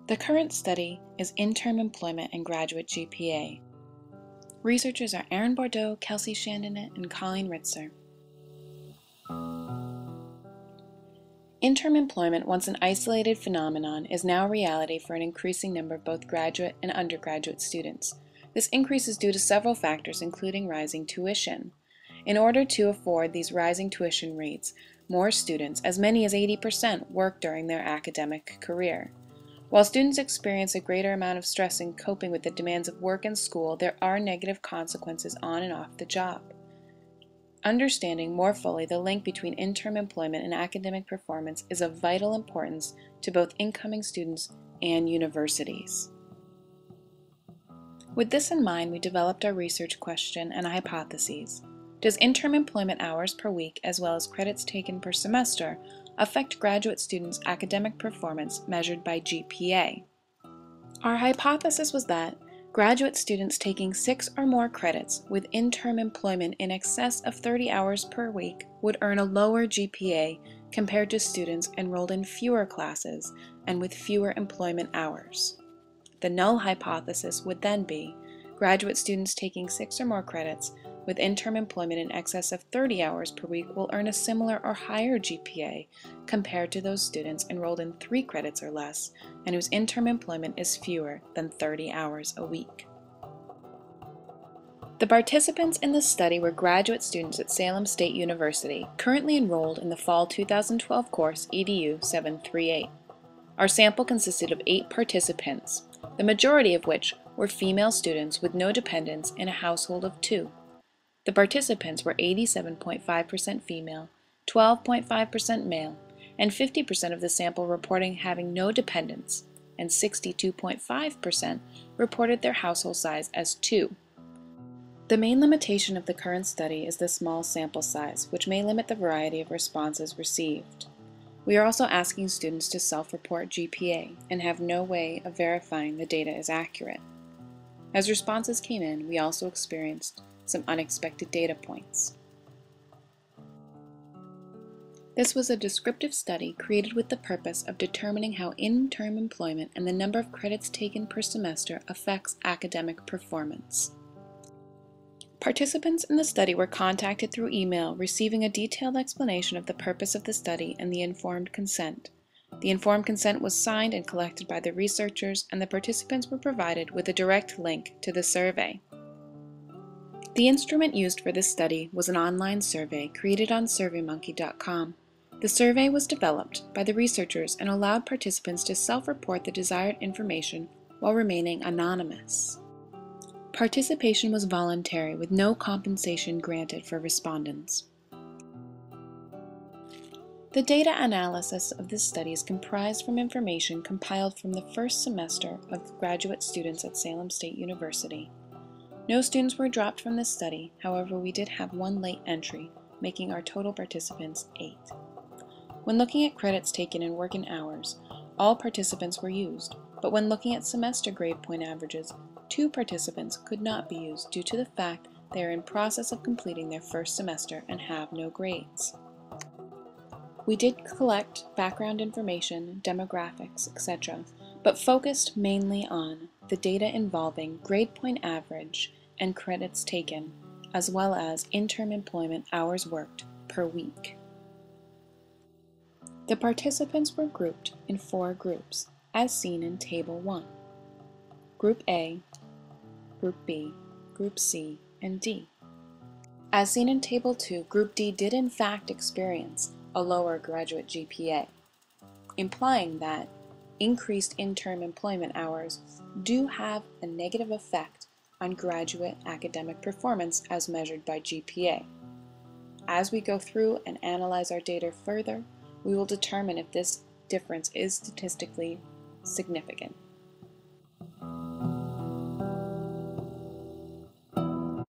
The current study is Interim Employment and Graduate GPA. Researchers are Aaron Bordeaux, Kelsey Chandonnet, and Colleen Ritzer. Interim employment, once an isolated phenomenon, is now a reality for an increasing number of both graduate and undergraduate students. This increase is due to several factors, including rising tuition. In order to afford these rising tuition rates, more students, as many as 80%, work during their academic career. While students experience a greater amount of stress in coping with the demands of work and school, there are negative consequences on and off the job. Understanding more fully the link between interim employment and academic performance is of vital importance to both incoming students and universities. With this in mind, we developed our research question and hypotheses. Does interim employment hours per week, as well as credits taken per semester, affect graduate students' academic performance measured by GPA? Our hypothesis was that graduate students taking 6 or more credits with interim employment in excess of 30 hours per week would earn a lower GPA compared to students enrolled in fewer classes and with fewer employment hours. The null hypothesis would then be graduate students taking 6 or more credits with interim employment in excess of 30 hours per week will earn a similar or higher GPA compared to those students enrolled in 3 credits or less and whose interim employment is fewer than 30 hours a week. The participants in this study were graduate students at Salem State University, currently enrolled in the Fall 2012 course EDU 738. Our sample consisted of 8 participants, the majority of which were female students with no dependents in a household of 2. The participants were 87.5% female, 12.5% male, and 50% of the sample reporting having no dependents, and 62.5% reported their household size as 2. The main limitation of the current study is the small sample size, which may limit the variety of responses received. We are also asking students to self-report GPA and have no way of verifying the data is accurate. As responses came in, we also experienced some unexpected data points. This was a descriptive study created with the purpose of determining how interim employment and the number of credits taken per semester affects academic performance. Participants in the study were contacted through email, receiving a detailed explanation of the purpose of the study and the informed consent. The informed consent was signed and collected by the researchers, and the participants were provided with a direct link to the survey. The instrument used for this study was an online survey created on SurveyMonkey.com. The survey was developed by the researchers and allowed participants to self-report the desired information while remaining anonymous. Participation was voluntary, with no compensation granted for respondents. The data analysis of this study is comprised from information compiled from the first semester of graduate students at Salem State University. No students were dropped from this study, however we did have 1 late entry, making our total participants 8. When looking at credits taken in working hours, all participants were used, but when looking at semester grade point averages, 2 participants could not be used due to the fact they are in process of completing their first semester and have no grades. We did collect background information, demographics, etc., but focused mainly on the data involving grade point average and credits taken, as well as interim employment hours worked per week. The participants were grouped in 4 groups, as seen in Table 1. Group A, Group B, Group C, and D. As seen in Table 2, Group D did in fact experience a lower graduate GPA, implying that increased interim employment hours do have a negative effect on graduate academic performance as measured by GPA. As we go through and analyze our data further, we will determine if this difference is statistically significant.